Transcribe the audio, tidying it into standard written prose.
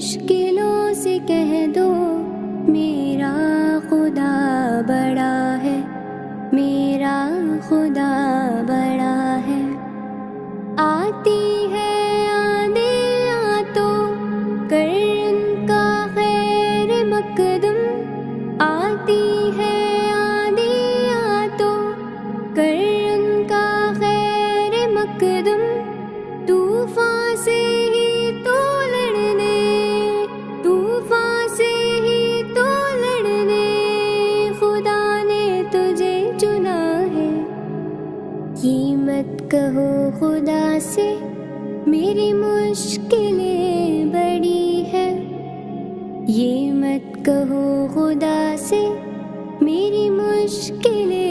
मुश्किलों से कह दो मेरा खुदा बड़ा है, मेरा खुदा बड़ा है। आती है आंधियाँ तो कर उनका खैर मकदम, आती है आंधियाँ तो कर उनका खैर मकदम। तूफान से ही तो लड़ने, तूफान से ही तो लड़ने खुदा ने तुझे चुना है। ये मत कहो खुदा से मेरी मुश्किलें बड़ी है, ये मत कहो खुदा से मेरी मुश्किलें